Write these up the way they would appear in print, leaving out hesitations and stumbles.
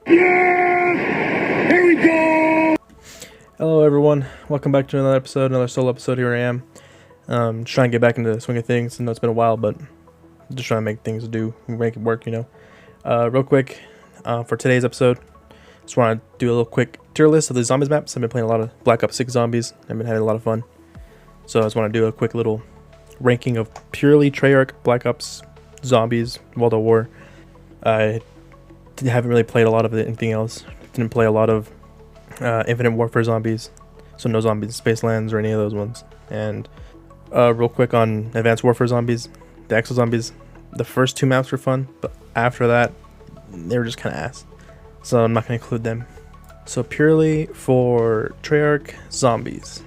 Yes! Here we go! Hello everyone, welcome back to another episode, another solo episode. Here I am. Just trying to get back into the swing of things. I know it's been a while, but just trying to make things do, make it work, real quick, for today's episode, just want to do a little quick tier list of the zombies maps. I've been playing a lot of Black Ops 6 zombies. I've been having a lot of fun. So I just want to do a quick little ranking of purely Treyarch Black Ops zombies, World at War. I haven't really played a lot of anything else. Didn't play a lot of Infinite Warfare zombies, so no Zombies Spacelands or any of those ones. And real quick on Advanced Warfare zombies, the Exo zombies, the first two maps were fun, but after that they were just kind of ass, so I'm not going to include them. So purely for Treyarch zombies,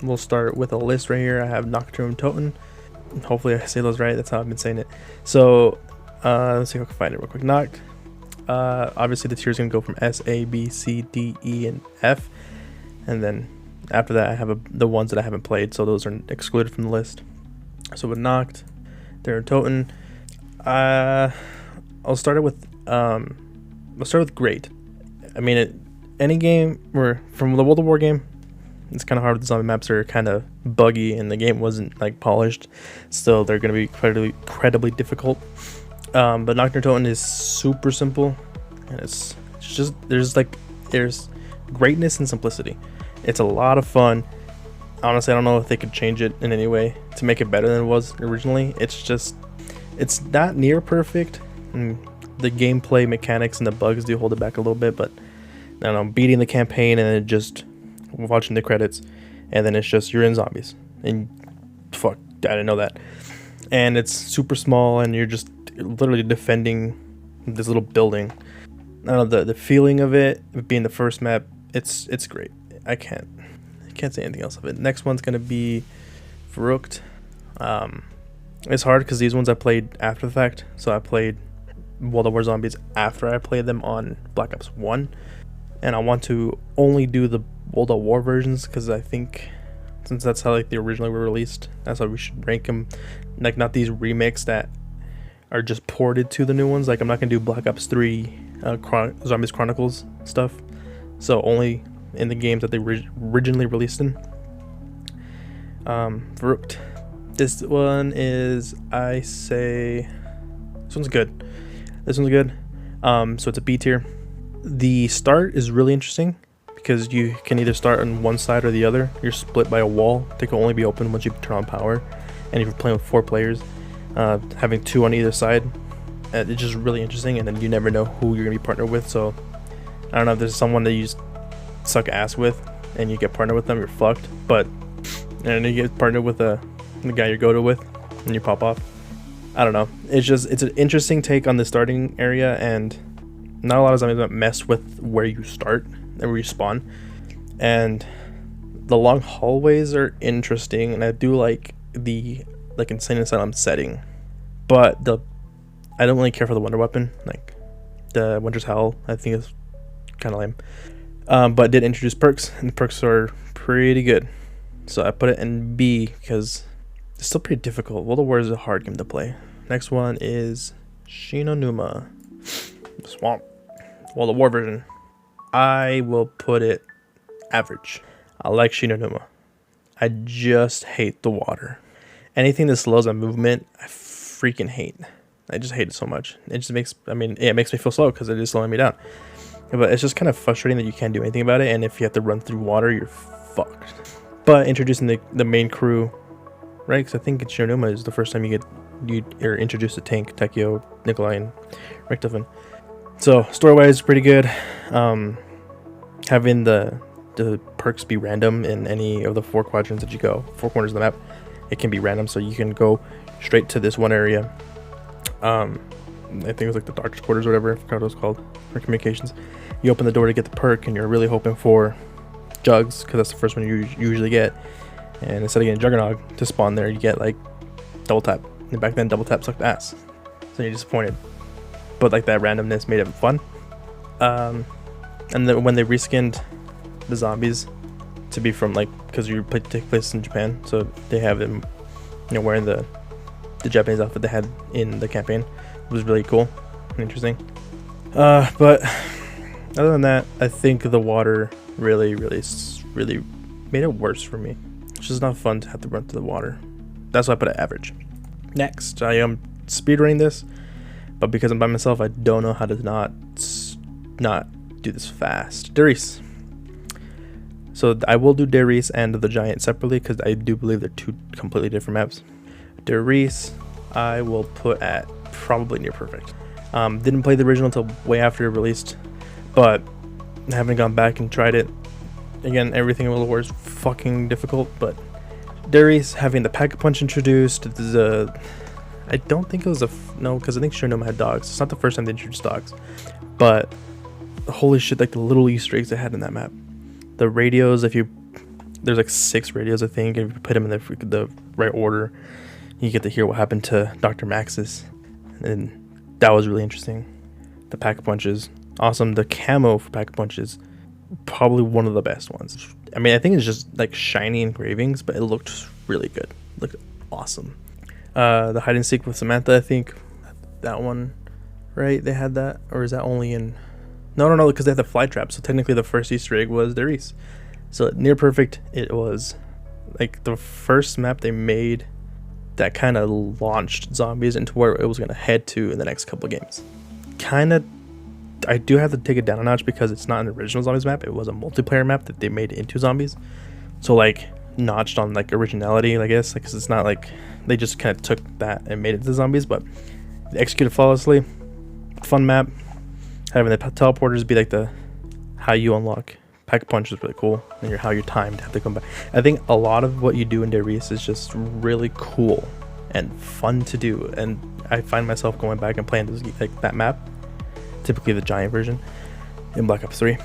we'll start with a list right here. I have Nocturne Toten. Hopefully I say those right, that's how I've been saying it. So let's see if I can find it real quick. Noct, obviously the tier is going to go from S, A, B, C, D, E, and F, and then after that I have the ones that I haven't played, so those are excluded from the list. So with Noct, they're Toten. I'll start it with great. I mean, any game where from the World of War game, it's kind of hard. The zombie maps are kind of buggy and the game wasn't like polished, so they're going to be incredibly difficult. But Nocturne Toten is super simple, and it's just there's greatness and simplicity. It's a lot of fun. Honestly, I don't know if they could change it in any way to make it better than it was originally. It's not near perfect, and the gameplay mechanics and the bugs do hold it back a little bit, but I don't know, beating the campaign and then just watching the credits, and then it's just you're in zombies, and fuck, I didn't know that. And it's super small, and you're just literally defending this little building. I don't know, the feeling of it being the first map, it's great. I can't say anything else of it. Next one's gonna be Verrückt. It's hard because these ones I played after the fact. So I played World of War zombies after I played them on Black Ops 1, and I want to only do the World at War versions because I think since that's how like they originally were released, that's how we should rank them. Like not these remakes that are just ported to the new ones. Like I'm not gonna do Black Ops 3 Zombies Chronicles stuff, so only in the games that they originally released in. Verrückt. This one is, I say, this one's good. So it's a B tier. The start is really interesting because you can either start on one side or the other. You're split by a wall. They can only be open once you turn on power. And if you're playing with 4 players, having 2 on either side, it's just really interesting. And then you never know who you're gonna be partnered with. So I don't know if there's someone that you just suck ass with and you get partnered with them, you're fucked. But and you get partnered with the guy you're go to with, and you pop off. I don't know. It's an interesting take on the starting area, and not a lot of zombies that mess with where you start and where you spawn. And the long hallways are interesting, and I do like the Insane Asylum setting. But I don't really care for the wonder weapon. Like the Winter's Howl, I think is kind of lame. But it did introduce perks, and the perks are pretty good. So I put it in B because it's still pretty difficult. World of War is a hard game to play. Next one is Shi No Numa Swamp, World of War version. I will put it average. I like Shi No Numa. I just hate the water. Anything that slows my movement, I freaking hate. I just hate it so much. It just makes, it makes me feel slow because it is slowing me down. But it's just kind of frustrating that you can't do anything about it, and if you have to run through water, you're fucked. But introducing the main crew, right? Because I think Shi No Numa is the first time you are introduced to Tank, Tekio, Nikolai, and Richthofen. So story-wise, pretty good. Having the perks be random in any of the 4 quadrants that you go, 4 corners of the map, it can be random, so you can go straight to this one area. I think it was like the doctor's quarters or whatever, I forgot what it was called, for communications. You open the door to get the perk, and you're really hoping for Jugs, because that's the first one you usually get. And instead of getting Juggernog to spawn there, you get like double tap. And back then, double tap sucked ass, so you're disappointed. But like that randomness made it fun. And then when they reskinned the zombies to be from because you take place in Japan, so they have them, wearing the Japanese outfit they had in the campaign. It was really cool and interesting. But other than that, I think the water really made it worse for me. It's just not fun to have to run through the water. That's why I put it average. Next, I am speedrunning this, but because I'm by myself, I don't know how to not do this fast. Darius. So I will do Darius and the Giant separately because I do believe they're two completely different maps. Darius, I will put at probably near perfect. Didn't play the original until way after it released, but I haven't gone back and tried it. Again, everything in World of War is fucking difficult, but Darius having the Pack-a-Punch introduced, I don't think it was no, because I think Chernobyl had dogs. It's not the first time they introduced dogs, but holy shit, like the little Easter eggs they had in that map. The radios, there's like 6 radios I think, and if you put them in the right order, you get to hear what happened to Dr. Maxis, and that was really interesting. The Pack-a-Punches, awesome. The camo for Pack-a-Punches, probably one of the best ones. I mean, I think it's just like shiny engravings, but it looked really good. It looked awesome. The hide and seek with Samantha, I think that one, right? They had that, or is that only in? No, because they had the fly trap. So technically, the first Easter egg was Darius. So near perfect, it was like the first map they made that kind of launched zombies into where it was going to head to in the next couple of games. Kind of, I do have to take it down a notch because it's not an original zombies map. It was a multiplayer map that they made into zombies. So like notched on like originality, I guess, because it's not like they just kind of took that and made it into zombies, but they executed flawlessly. Fun map. Having the teleporters be like the how you unlock Pack-a-Punch is really cool, and how you're timed to have to come back. I think a lot of what you do in Darius is just really cool and fun to do, and I find myself going back and playing this, like that map, typically the Giant version in Black Ops 3.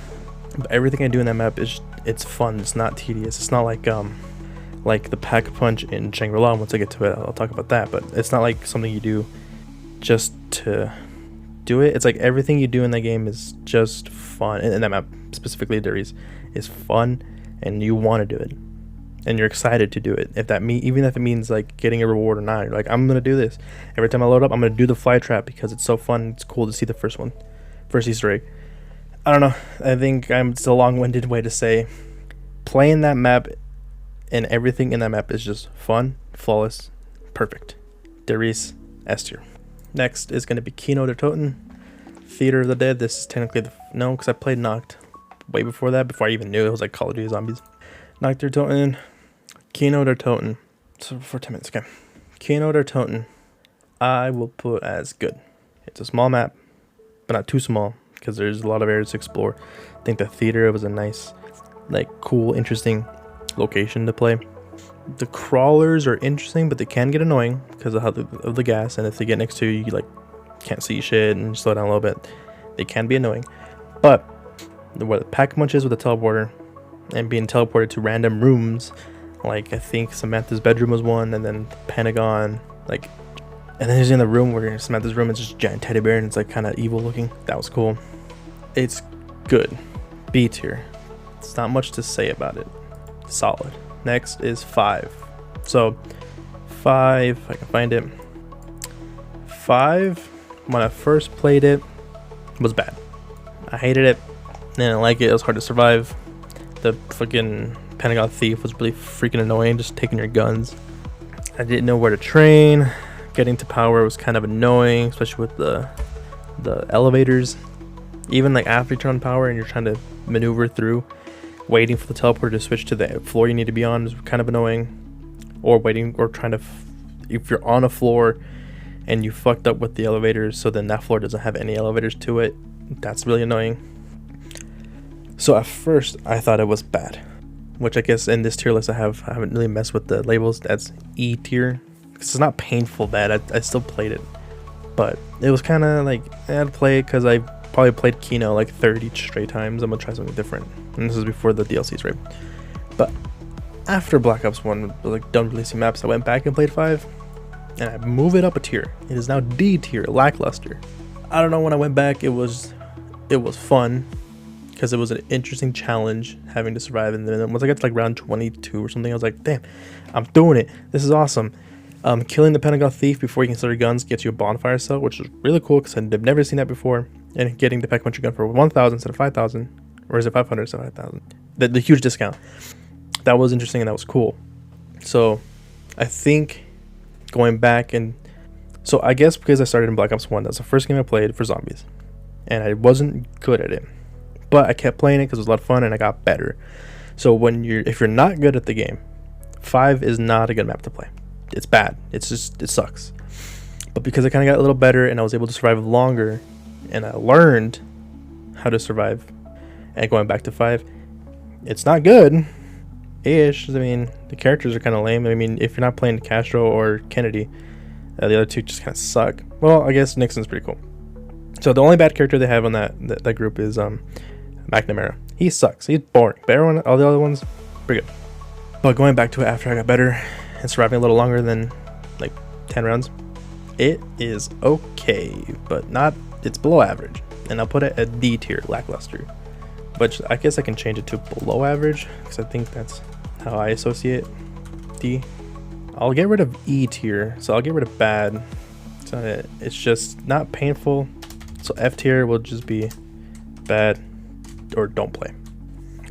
But everything I do in that map is it's fun. It's not tedious. It's not like the Pack-a-Punch in Shangri-La. Once I get to it, I'll talk about that. But it's not like something you do just to do it. It's like everything you do in that game is just fun, and that map specifically Darius is fun, and you want to do it, and you're excited to do it. Even if it means like getting a reward or not, you're like, I'm gonna do this. Every time I load up, I'm gonna do the fly trap because it's so fun. It's cool to see the first Easter egg. I don't know. I think it's a long-winded way to say playing that map and everything in that map is just fun, flawless, perfect. Darius S tier. Next is going to be Kino der Toten, Theater of the Dead. This is technically because I played Nacht way before that, before I even knew it was like Call of Duty Zombies. Nacht der Toten, Kino der Toten. So for 10 minutes, okay. Kino der Toten, I will put as good. It's a small map, but not too small, because there's a lot of areas to explore. I think the theater was a nice, like, cool, interesting location to play. The crawlers are interesting, but they can get annoying because of the gas, and if they get next to you, you like can't see shit and slow down a little bit. They can be annoying, but where the Pack-a-Punch is with the teleporter and being teleported to random rooms, like I think Samantha's bedroom was one, and then Pentagon, like, and then he's in the room where Samantha's room is just a giant teddy bear and it's like kind of evil looking. That was cool. It's good. B tier. It's not much to say about it. Solid. Next is 5. So 5, if I can find it. 5, when I first played it, was bad. I hated it. Didn't like it. It was hard to survive. The fucking Pentagon thief was really freaking annoying, just taking your guns. I didn't know where to train. Getting to power was kind of annoying, especially with the elevators. Even like after you turn on power and you're trying to maneuver through, waiting for the teleporter to switch to the floor you need to be on is kind of annoying. Or waiting, or trying to, if you're on a floor and you fucked up with the elevators, so then that floor doesn't have any elevators to it, that's really annoying. So at first I thought it was bad, which I guess in this tier list I haven't really messed with the labels. That's E tier, because it's not painful bad. I still played it, but it was kind of like I had to play it because I probably played Kino like 30 straight times. I'm gonna try something different, and this is before the DLCs, right? But after Black Ops 1 was like done releasing maps, I went back and played 5, and I move it up a tier. It is now D tier, lackluster. I don't know, when I went back it was fun because it was an interesting challenge having to survive, and then once I got to like round 22 or something, I was like, damn, I'm doing it, this is awesome. Killing the Pentagon thief before you can start your guns gets you a bonfire cell, which is really cool because I've never seen that before. and getting the Pack-a-Punch gun for 1,000 instead of 5,000, or is it 500 instead of 5,000? The huge discount. That was interesting and that was cool. So I think going back and so I guess because I started in Black Ops 1, that's the first game I played for zombies, and I wasn't good at it, but I kept playing it because it was a lot of fun and I got better. So if you're not good at the game, 5 is not a good map to play. It's bad. It sucks. But because I kind of got a little better and I was able to survive longer, and I learned how to survive, and going back to 5, it's not good ish. I mean, the characters are kind of lame. I mean, if you're not playing Castro or Kennedy, the other two just kind of suck. Well, I guess Nixon's pretty cool. So the only bad character they have on that group is McNamara. He sucks. He's boring. Better one, all the other ones, pretty good. But going back to it after I got better and surviving a little longer than like 10 rounds, it is okay, but it's below average. And I'll put it at D tier, lackluster. But I guess I can change it to below average because I think that's how I associate D. I'll get rid of E tier, so I'll get rid of bad. So it's just not painful. So F tier will just be bad or don't play.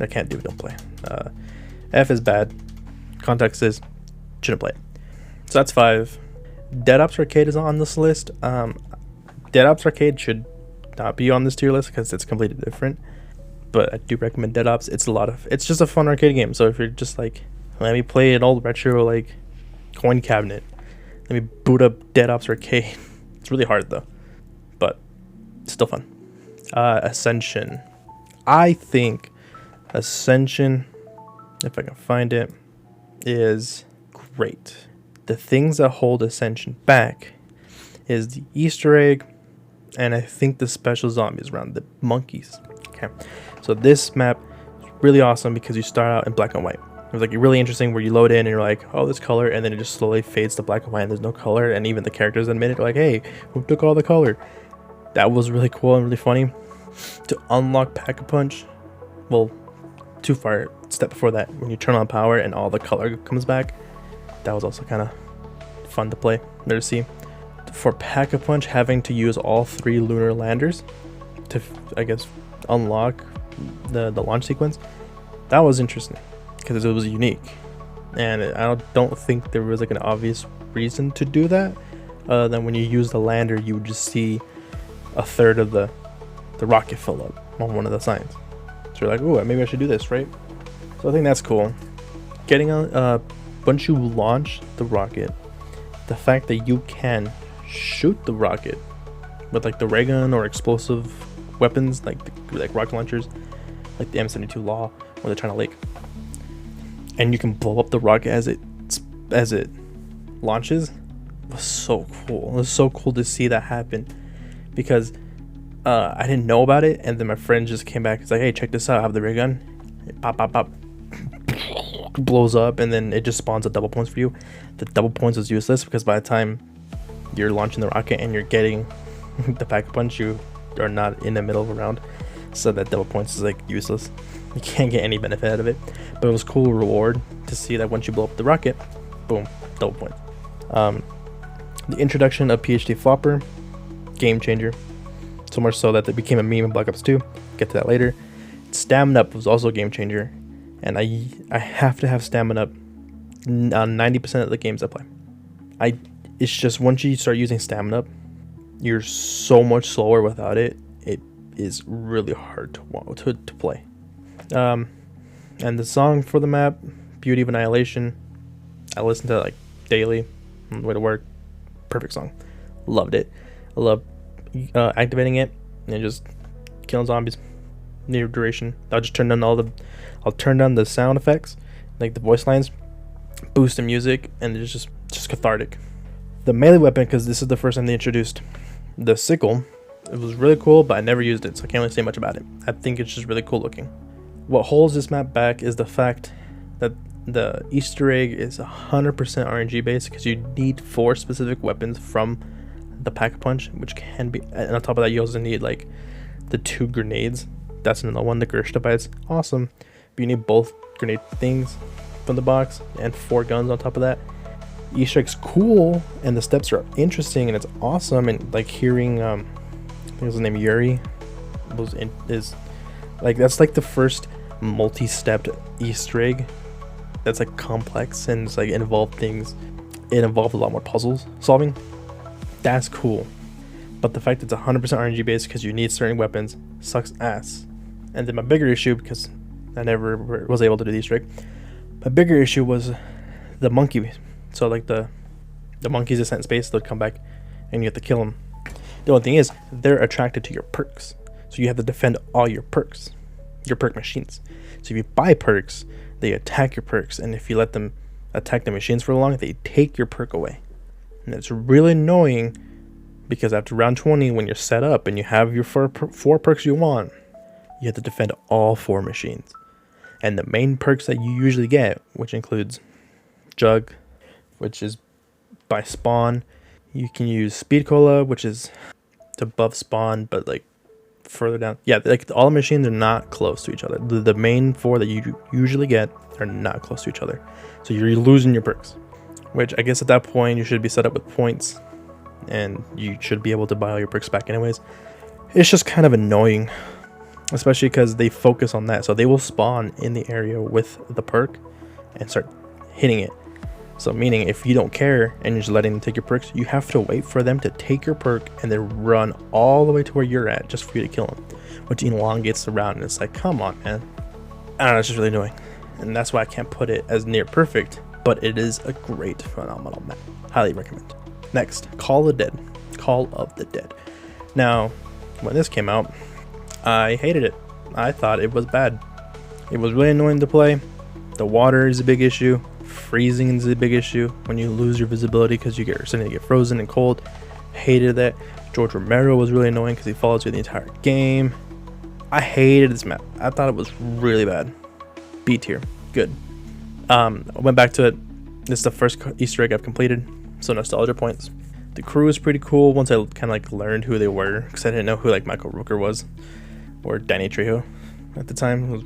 I can't do don't play. F is bad. Context is shouldn't play it. So that's 5. Dead Ops Arcade is on this list. Dead Ops Arcade should not be on this tier list because it's completely different. But I do recommend Dead Ops. It's just a fun arcade game. So if you're just like, let me play an old retro like coin cabinet, let me boot up Dead Ops Arcade. It's really hard though, but it's still fun. Ascension. I think Ascension, if I can find it, is great. The things that hold Ascension back is the Easter egg, and I think the special zombies around the monkeys. Okay, so this map is really awesome because you start out in black and white. It was like really interesting where you load in and you're like, oh, this color, and then it just slowly fades to black and white and there's no color, and even the characters admit it, like, hey, who took all the color? That was really cool and really funny. To unlock Pack-a-Punch, well, too far step before that, when you turn on power and all the color comes back, that was also kind of fun to play, there to see. For Pack-a-Punch, having to use all 3 lunar landers to, I guess, unlock the launch sequence, that was interesting because it was unique, and I don't think there was like an obvious reason to do that. Then when you use the lander, you would just see a third of the rocket fill up on one of the signs. So you're like, oh, maybe I should do this, right? So I think that's cool. Getting once you launch the rocket, the fact that you can shoot the rocket with like the ray gun or explosive weapons like rocket launchers, like the M72 Law or the China Lake, and you can blow up the rocket as it launches, was so cool. It was so cool to see that happen because I didn't know about it, and then my friend just came back. It's like, hey, check this out. I have the ray gun. It pop, blows up, and then it just spawns a double points for you. The double points is useless because by the time you're launching the rocket and you're getting the Pack-a-Punch, you are not in the middle of a round, so that double points is like useless. You can't get any benefit out of it, but it was cool reward to see that once you blow up the rocket, boom, double points. The introduction of PhD Flopper, game changer. So much so that it became a meme in Black Ops 2. Get to that later. Stamina Up was also a game changer, and I have to have Stamina Up on 90% of the games I play. It's just once you start using Stamina Up, you're so much slower without it. It is really hard to play. And the song for the map, Beauty of Annihilation, I listen to it like daily on the way to work. Perfect song. Loved it. I love activating it and just killing zombies near duration. I'll turn down the sound effects, like the voice lines, boost the music, and it's just cathartic. The melee weapon, because this is the first time they introduced the sickle, it was really cool, but I never used it, so I can't really say much about it. I think it's just really cool looking. What holds this map back is the fact that the Easter egg is 100% RNG based, because you need 4 specific weapons from the Pack-a-Punch, which can be, and on top of that you also need like the 2 grenades. That's another one. The Gershtabite's awesome, but you need both grenade things from the box and 4 guns on top of that. Easter egg's cool, and the steps are interesting, and it's awesome. And like hearing I think his name Yuri, is like, that's like the first multi-stepped Easter egg that's like complex and it's like involved things. It involved a lot more puzzles solving. That's cool. But the fact it's 100% RNG based because you need certain weapons sucks ass. And then my bigger issue, because I never was able to do the Easter egg, my bigger issue was the monkey. So like the monkeys that sent in space, they'll come back and you have to kill them. The only thing is, they're attracted to your perks. So you have to defend all your perks, your perk machines. So if you buy perks, they attack your perks. And if you let them attack the machines for long, they take your perk away. And it's really annoying because after round 20, when you're set up and you have your four perks you want, you have to defend all 4 machines. And the main perks that you usually get, which includes Jug, which is by spawn. You can use Speed Cola, which is above spawn, but like further down. Yeah, like all the machines are not close to each other. The main 4 that you usually get are not close to each other. So you're losing your perks, which I guess at that point you should be set up with points and you should be able to buy all your perks back anyways. It's just kind of annoying, especially because they focus on that. So they will spawn in the area with the perk and start hitting it. So meaning if you don't care and you're just letting them take your perks, you have to wait for them to take your perk and then run all the way to where you're at just for you to kill them, which elongates the round. And it's like, come on, man. I don't know, it's just really annoying. And that's why I can't put it as near perfect, but it is a great, phenomenal map. Highly recommend. Next, Call of the Dead. Now, when this came out, I hated it. I thought it was bad. It was really annoying to play. The water is a big issue. Freezing is a big issue when you lose your visibility because you suddenly get frozen and cold. Hated that. George Romero was really annoying because he follows you the entire game. I hated this map. I thought it was really bad. B tier. Good. I went back to it. This is the first Easter egg I've completed, so nostalgia points. The crew is pretty cool once I kind of like learned who they were, because I didn't know who like Michael Rooker was or Danny Trejo at the time. It was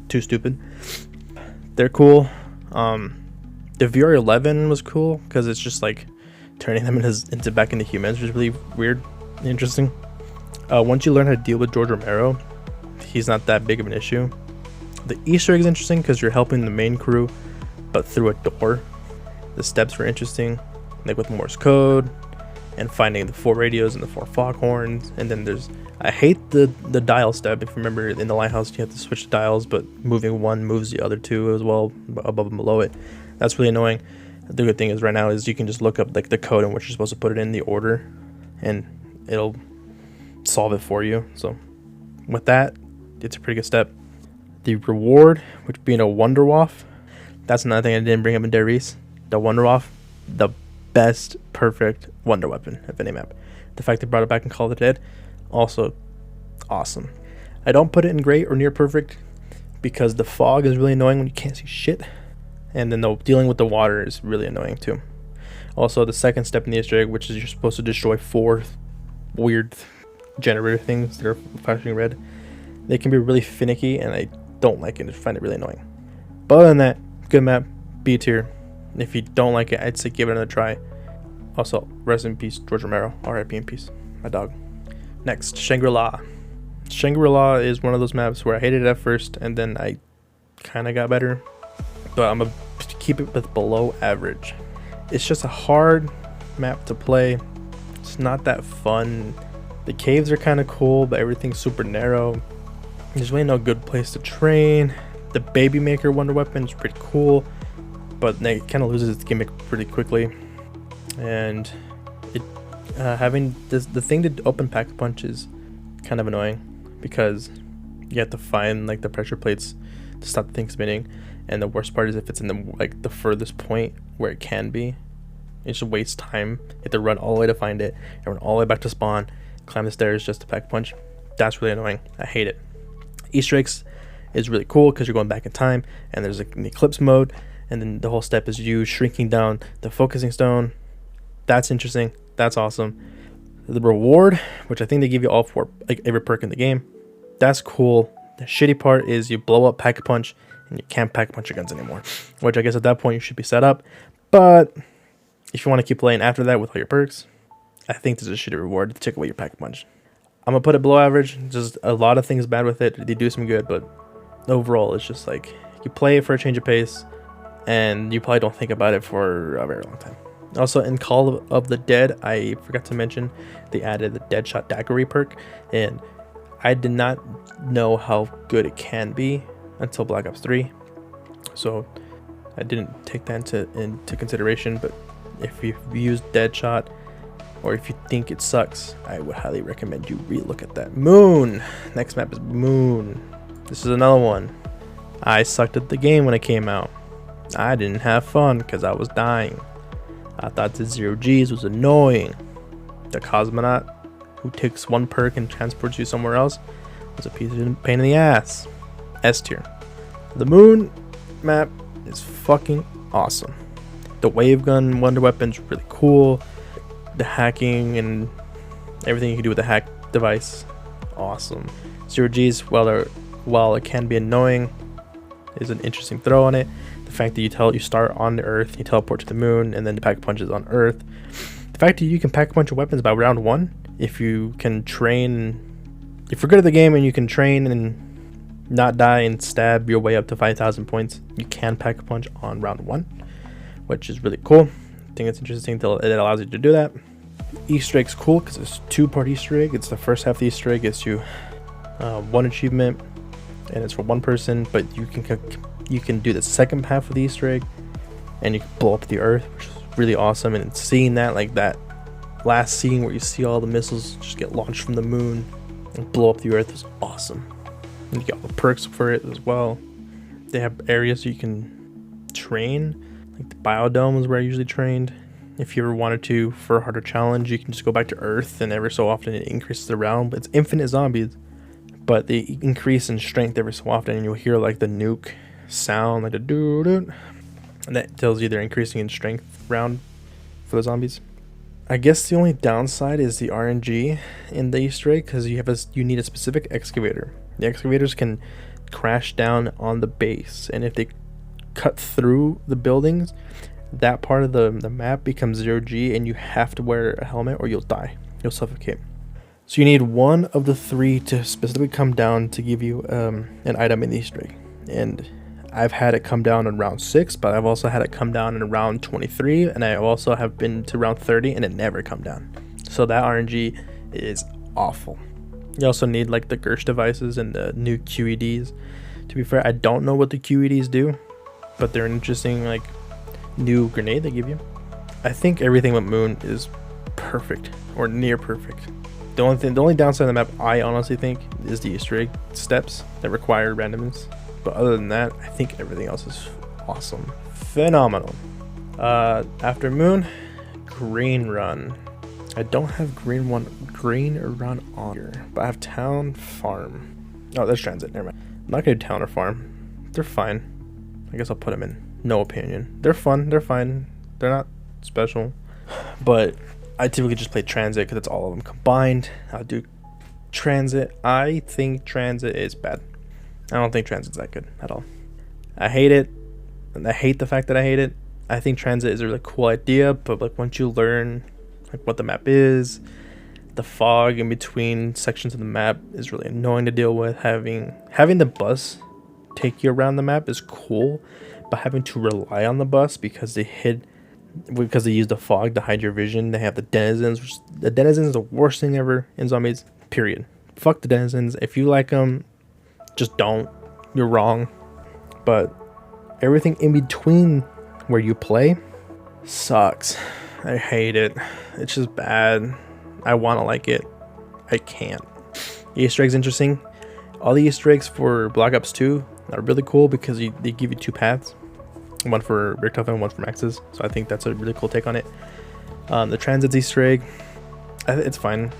too stupid. They're cool. The VR11 was cool because it's just like turning them back into humans, which is really weird and interesting. Once you learn how to deal with George Romero, he's not that big of an issue. The Easter egg is interesting because you're helping the main crew, but through a door. The steps were interesting, like with Morse code and finding the 4 radios and the 4 foghorns. And then I hate the dial step. If you remember in the lighthouse, you have to switch the dials, but moving one moves the other 2 as well, above and below it. That's really annoying. The good thing is right now is you can just look up like the code in which you're supposed to put it in the order, and it'll solve it for you. So with that, it's a pretty good step. The reward, which being a Wonder Waff, that's another thing I didn't bring up in Dead Race. The Wonder Waff, the best perfect wonder weapon of any map. The fact they brought it back in Call of the Dead, also awesome. I don't put it in great or near perfect because the fog is really annoying when you can't see shit, and then dealing with the water is really annoying too. Also, the second step in the Easter egg, which is you're supposed to destroy 4 weird generator things that are flashing red. They can be really finicky, and I don't like it. I find it really annoying. But other than that, good map, B tier. If you don't like it, I'd say give it another try. Also, rest in peace, George Romero. R.I.P. in peace, my dog. Next, Shangri-La. Shangri-La is one of those maps where I hated it at first, and then I kind of got better. But I'm going to keep it with below average. It's just a hard map to play. It's not that fun. The caves are kind of cool, but everything's super narrow. There's really no good place to train. The Baby Maker Wonder Weapon is pretty cool, but it kind of loses its gimmick pretty quickly. And it having the thing to open Pack-a-Punch is kind of annoying because you have to find like the pressure plates to stop the thing spinning. And the worst part is if it's in the furthest point where it can be, it just wastes time. You have to run all the way to find it and run all the way back to spawn, climb the stairs just to Pack-a-Punch. That's really annoying. I hate it. Easter eggs is really cool because you're going back in time, and there's like an eclipse mode, and then the whole step is you shrinking down the focusing stone. That's interesting. That's awesome. The reward, which I think they give you all 4, like every perk in the game, that's cool. The shitty part is you blow up Pack-a-Punch and you can't Pack-a-Punch your guns anymore, which I guess at that point you should be set up. But if you want to keep playing after that with all your perks, I think there's a shitty reward to take away your Pack-a-Punch. I'm gonna put it below average. Just a lot of things bad with it. They do some good, but overall, it's just like you play it for a change of pace, and you probably don't think about it for a very long time. Also, in Call of the Dead, I forgot to mention they added the Deadshot Daiquiri perk, and I did not know how good it can be until Black Ops 3, so I didn't take that into consideration. But if you've used Deadshot, or if you think it sucks, I would highly recommend you relook at that. Moon! Next map is Moon. This is another one. I sucked at the game when it came out. I didn't have fun because I was dying. I thought the Zero Gs was annoying. The cosmonaut who takes one perk and transports you somewhere else was a piece of pain in the ass. S tier. The Moon map is fucking awesome. The wave gun wonder weapon's really cool. The hacking and everything you can do with the hack device, awesome. Zero Gs, while it can be annoying, is an interesting throw on it. The fact that you start on the Earth, you teleport to the Moon, and then pack punches on Earth. The fact that you can pack a bunch of weapons by round 1, if you can train, if you're good at the game and you can train and not die and stab your way up to 5,000 points, you can pack a punch on round 1, which is really cool. I think it's interesting that it allows you to do that. Easter egg's cool because it's a 2-part Easter egg. It's the first half of the Easter egg gets you 1 achievement, and it's for 1 person, but you can do the second half of the Easter egg and you can blow up the Earth, which is really awesome. And seeing that, like that last scene where you see all the missiles just get launched from the Moon and blow up the Earth was awesome. And you get all the perks for it as well. They have areas you can train, like the biodome is where I usually trained. If you ever wanted to for a harder challenge, you can just go back to Earth, and every so often it increases the round. But it's infinite zombies, but they increase in strength every so often, and you'll hear like the nuke sound, like the doo-doo, and that tells you they're increasing in strength round for the zombies. I guess the only downside is the RNG in the Easter egg, because you need a specific excavator. The excavators can crash down on the base, and if they cut through the buildings, that part of the map becomes 0G, and you have to wear a helmet or you'll die. You'll suffocate. So you need one of the 3 to specifically come down to give you an item in the Easter egg. And I've had it come down in round 6, but I've also had it come down in round 23, and I also have been to round 30 and it never come down. So that RNG is awful. You also need like the Gersh devices and the new QEDs. To be fair, I don't know what the QEDs do, but they're an interesting like new grenade they give you. I think everything with Moon is perfect or near perfect. The only downside of the map, I honestly think, is the Easter egg steps that require randomness. But other than that, I think everything else is awesome. Phenomenal. After Moon, Green Run. I don't have Green Run on here, but I have Town Farm. Oh, that's Transit, never mind. I'm not gonna do Town or Farm. They're fine. I guess I'll put them in no opinion. They're fun, they're fine. They're not special. But I typically just play Transit because it's all of them combined. I'll do Transit. I think Transit is bad. I don't think Transit's that good at all. I hate it, and I hate the fact that I hate it. I think Transit is a really cool idea, but like once you learn like what the map is, the fog in between sections of the map is really annoying to deal with. Having the bus take you around the map is cool, but having to rely on the bus because they use the fog to hide your vision. They have the denizens, which the denizens is the worst thing ever in zombies, period. Fuck the denizens. If you like them, just don't. You're wrong. But everything in between where you play sucks. I hate it. It's just bad. I want to like it. I can't. The Easter egg's interesting. All the Easter eggs for Black Ops 2 are really cool because they give you 2 paths. One for Richtofen and one for Max's. So I think that's a really cool take on it. The Transit's Easter egg, it's fine.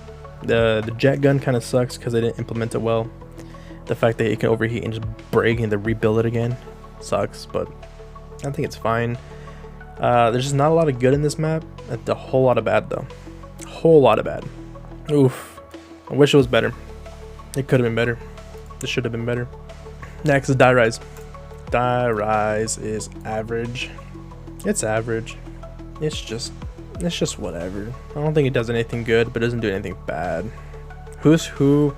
The jet gun kind of sucks because they didn't implement it well. The fact that it can overheat and just break and then rebuild it again sucks, but I think it's fine. There's just not a lot of good in this map. A whole lot of bad though. A whole lot of bad. Oof. I wish it was better. It could have been better. This should have been better. Next is Die Rise. Die Rise is average. It's average. It's just whatever. I don't think it does anything good, but it doesn't do anything bad. Who's Who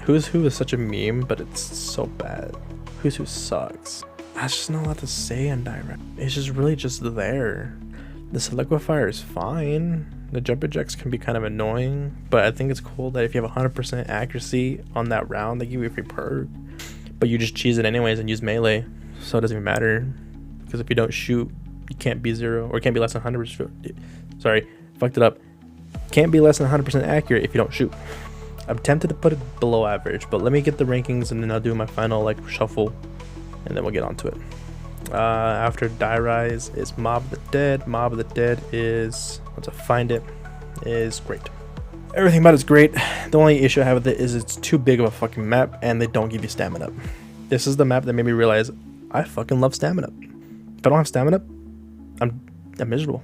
is such a meme, but it's so bad. Who's Who sucks. That's just not a lot to say on direct. It's just really just there. The Solidifier is fine. The jump ejects can be kind of annoying, but I think it's cool that if you have 100% accuracy on that round, they give you a free perk. But you just cheese it anyways and use melee, so it doesn't even matter. Because if you don't shoot, you can't be 0, or it can't be less than 100%. Sorry, fucked it up. Can't be less than 100% accurate if you don't shoot. I'm tempted to put it below average, but let me get the rankings and then I'll do my final like shuffle, and then we'll get onto it. After Die Rise is Mob of the Dead. Mob of the Dead is, once I find it, is great. Everything about it's great. The only issue I have with it is it's too big of a fucking map and they don't give you stamina. This is the map that made me realize I fucking love stamina. If I don't have stamina, I'm miserable.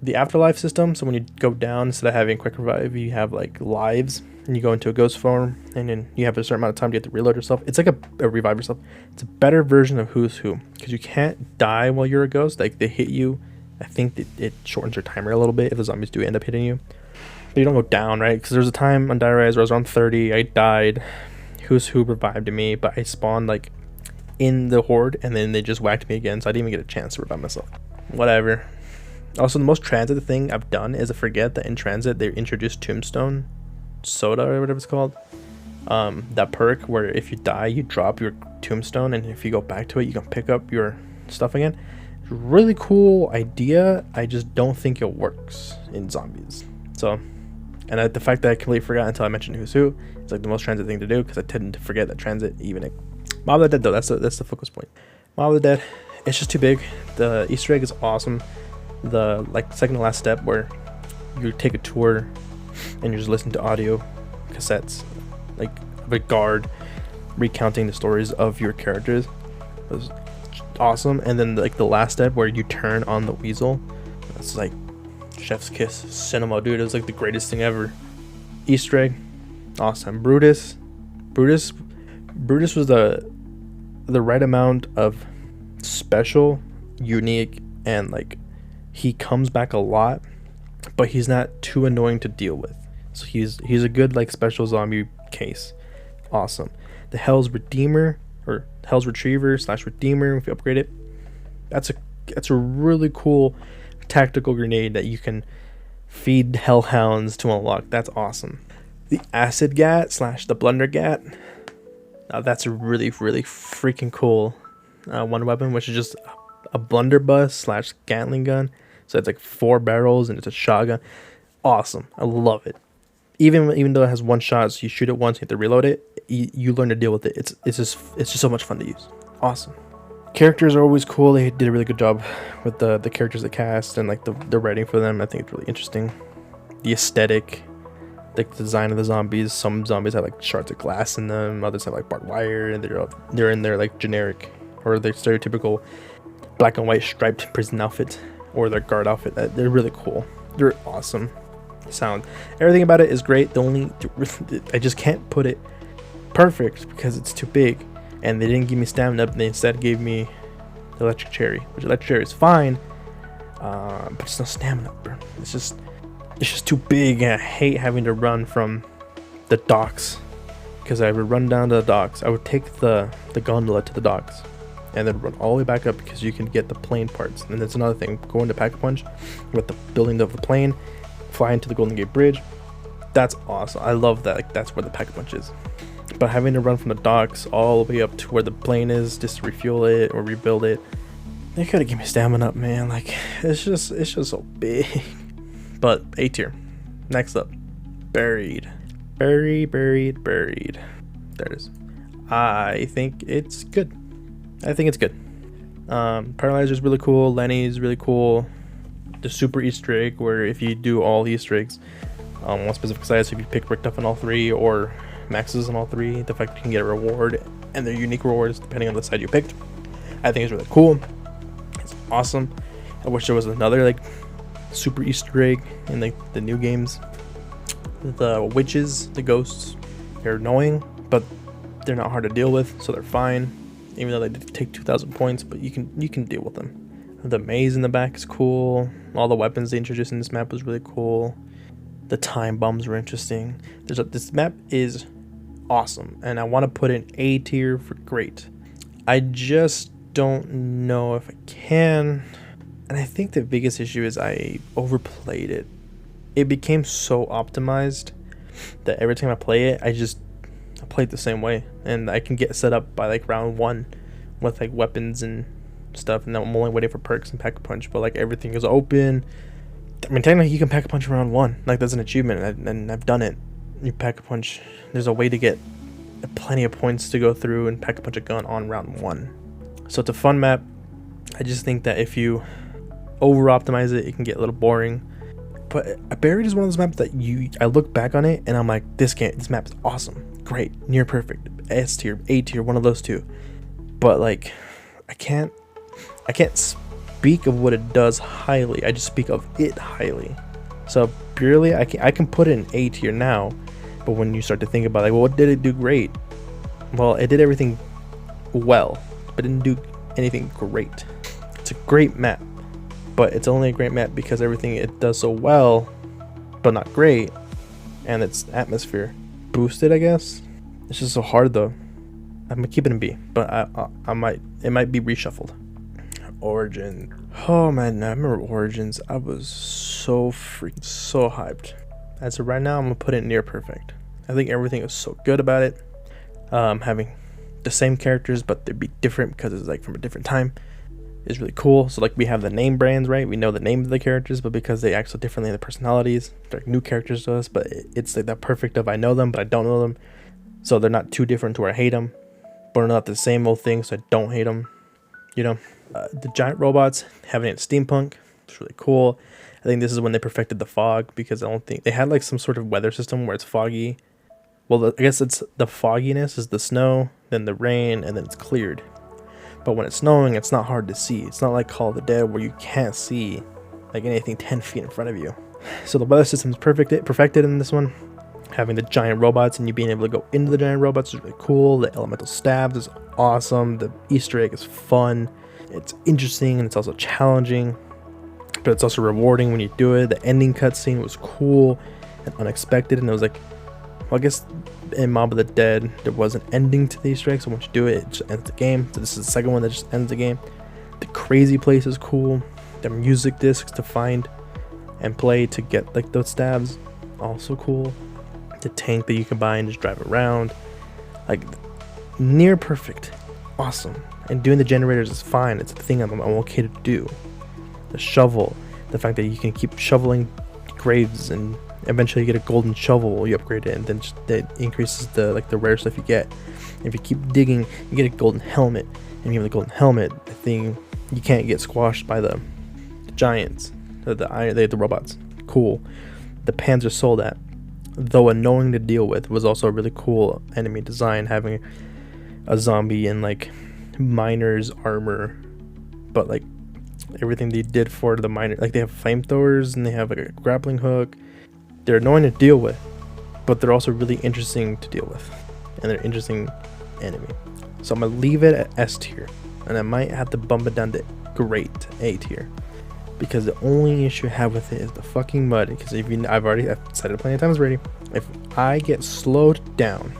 The afterlife system, so when you go down, instead of having quick revive, you have like lives, and you go into a ghost form, and then you have a certain amount of time to get to reload yourself. It's like a revive yourself. It's a better version of Who's Who, because you can't die while you're a ghost. Like, they hit you, I think it shortens your timer a little bit if the zombies do end up hitting you. But you don't go down, right? Because there's a time on Die Rise where I was around 30, I died, Who's Who revived me, but I spawned like in the horde, and then they just whacked me again, so I didn't even get a chance to revive myself. Whatever. Also, the most transit thing I've done is I forget that in transit they introduced Tombstone Soda or whatever it's called. That perk where if you die you drop your tombstone, and if you go back to it you can pick up your stuff again. It's a really cool idea. I just don't think it works in zombies. So, and the fact that I completely forgot until I mentioned Who's Who, it's like the most transit thing to do, because I tend to forget that transit even. Mob of the Dead though, that's the focus point. Mob of the Dead, it's just too big. The Easter egg is awesome. The like second to last step where you take a tour and you just listen to audio cassettes like of a guard recounting the stories of your characters was awesome. And then like the last step where you turn on the weasel, that's like chef's kiss cinema, dude. It was like the greatest thing ever. Easter egg, awesome. Brutus was the right amount of special, unique, and like he comes back a lot, but he's not too annoying to deal with. So he's a good like special zombie case. Awesome. The Hell's Redeemer, or Hell's Retriever / Redeemer, if you upgrade it, that's a really cool tactical grenade that you can feed hellhounds to unlock. That's awesome. The Acid Gat / the Blunder Gat, that's a really freaking cool one weapon, which is just a blunderbuss / Gatling gun. So it's like 4 barrels and it's a shotgun. Awesome. I love it. Even though it has one shot, so you shoot it once, you have to reload it. You learn to deal with it. It's just so much fun to use. Awesome. Characters are always cool. They did a really good job with the characters they cast and like the writing for them. I think it's really interesting. The aesthetic, like the design of the zombies. Some zombies have like shards of glass in them. Others have like barbed wire, and they're in their like generic or their stereotypical black and white striped prison outfit or their guard outfit. They're really cool. They're awesome. Sound, everything about it is great. I just can't put it perfect because it's too big, and they didn't give me stamina. They instead gave me the electric cherry, which electric cherry is fine, but it's no stamina, bro. It's just too big, and I hate having to run from the docks, because I would run down to the docks. I would take the gondola to the docks and then run all the way back up, because you can get the plane parts. And that's another thing, go into Pack-a-Punch with the building of the plane, fly into the Golden Gate Bridge. That's awesome. I love that. Like, that's where the Pack-a-Punch is. But having to run from the docks all the way up to where the plane is just to refuel it or rebuild it, they could have given me stamina up, man. Like, it's just so big. But A tier. Next up, Buried. Buried. There it is. I think it's good. Paralyzer's really cool. Lenny's really cool. The super Easter egg, where if you do all the Easter eggs on one specific side, so if you pick Rick Duff on all 3 or Maxes on all 3, the fact that you can get a reward, and they're unique rewards depending on the side you picked, I think is really cool. It's awesome. I wish there was another like super Easter egg in like the new games. The witches, the ghosts, they're annoying, but they're not hard to deal with, so they're fine. Even though they did take 2,000 points, but you can deal with them. The maze in the back is cool. All the weapons they introduced in this map was really cool. The time bombs were interesting. This map is awesome, and I want to put in A tier for great. I just don't know if I can, and I think the biggest issue is I overplayed it. It became so optimized that every time I play it, I play it the same way, and I can get set up by like round 1 with like weapons and stuff, and then I'm only waiting for perks and Pack-a-Punch, but like everything is open. I mean, technically you can Pack-a-Punch round 1, like that's an achievement, and I've done it. You Pack-a-Punch, there's a way to get plenty of points to go through and Pack-a-Punch a gun on round 1. So it's a fun map. I just think that if you over optimize it, it can get a little boring. But Buried is one of those maps that I look back on it and I'm like, this map is awesome, great, near perfect, S tier, A tier, one of those two. But like, I can't speak of what it does highly. I just speak of it highly. So purely, I can put it in A tier now. But when you start to think about like, well, what did it do great? Well, it did everything well, but it didn't do anything great. It's a great map, but it's only a great map because everything it does so well, but not great, and its atmosphere boosted, I guess. It's just so hard though. I'm gonna keep it in B, but it might be reshuffled. Origin. Oh man, I remember Origins. I was so hyped. As of right now, I'm gonna put it near perfect. I think everything is so good about it. Having the same characters, but they'd be different because it's like from a different time, is really cool. So like we have the name brands, right? We know the name of the characters, but because they act so differently in the personalities, they're like new characters to us. But it's like that perfect of I know them, but I don't know them. So they're not too different to where I hate them, but they're not the same old thing, so I don't hate them. You know, the giant robots having it in steampunk, it's really cool. I think this is when they perfected the fog, because I don't think they had like some sort of weather system where it's foggy. Well, I guess it's the fogginess is the snow, then the rain, and then it's cleared. But when it's snowing, it's not hard to see. It's not like Call of the Dead where you can't see like anything 10 feet in front of you. So the weather system is perfected in this one. Having the giant robots and you being able to go into the giant robots is really cool. The elemental stabs is awesome. The Easter egg is fun. It's interesting and it's also challenging, but it's also rewarding when you do it. The ending cutscene was cool and unexpected, and it was like, well, I guess in Mob of the Dead there was an ending to the Easter egg, so once you do it, it just ends the game. So this is the second one that just ends the game. The crazy place is cool. The music discs to find and play to get like those stabs, also cool. The tank that you can buy and just drive around, like near perfect, awesome. And doing the generators is fine. It's a thing I'm okay to do. The shovel, the fact that you can keep shoveling graves and eventually you get a golden shovel, you upgrade it, and then that increases the rare stuff you get. If you keep digging, you get a golden helmet, and you have the golden helmet, the thing you can't get squashed by the giants, the robots. Cool. The Panzer Soldat, though annoying to deal with, was also a really cool enemy design, having a zombie in like miner's armor, but like everything they did for the miner, like they have flamethrowers and they have like a grappling hook. They're annoying to deal with, but they're also really interesting to deal with, and they're interesting enemy. So I'm gonna leave it at S tier, and I might have to bump it down to great A tier, because the only issue I have with it is the fucking mud. Because I've said it plenty of times already. If I get slowed down,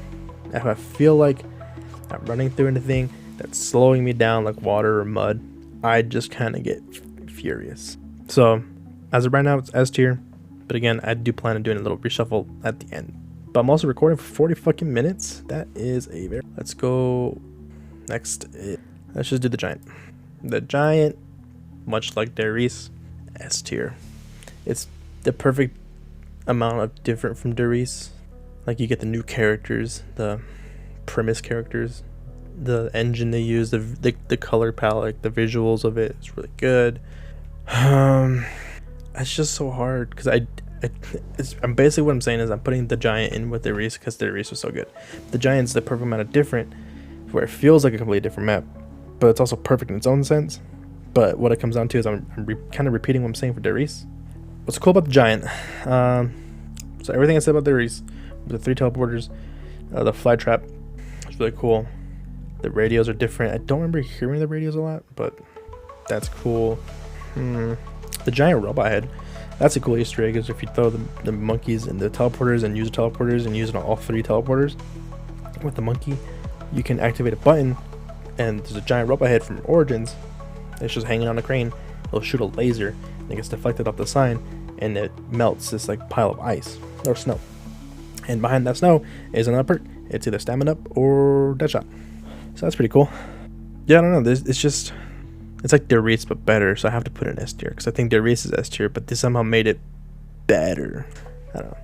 if I feel like I'm running through anything that's slowing me down, like water or mud, I just kind of get furious. So as of right now, it's S tier. But again, I do plan on doing a little reshuffle at the end. But I'm also recording for 40 fucking minutes. That is a very... Let's go next. Let's just do the giant. The giant, much like Darius, S tier. It's the perfect amount of different from Darius. Like you get the new characters, the premise characters, the engine they use, the color palette, the visuals of it is really good. It's just so hard because I'm basically what I'm saying is I'm putting the giant in with the Darius because the Darius was so good. The giant's the perfect amount of different, where it feels like a completely different map, but it's also perfect in its own sense. But what it comes down to is I'm kind of repeating what I'm saying for Darius. What's cool about the giant? So everything I said about Darius, the 3 teleporters, the fly trap, it's really cool. The radios are different. I don't remember hearing the radios a lot, but that's cool. The giant robot head, That's a cool Easter egg, is if you throw the monkeys in the teleporters and use the teleporters and use it on all 3 teleporters with the monkey, you can activate a button, and there's a giant robot head from Origins. It's just hanging on a crane. It'll shoot a laser, and it gets deflected off the sign, and it melts this like pile of ice or snow. And behind that snow is another perk. It's either Stamina Up or Deadshot. So that's pretty cool. Yeah, I don't know. It's like Darius but better. So I have to put it in S tier because I think Darius is S tier, but they somehow made it better. I don't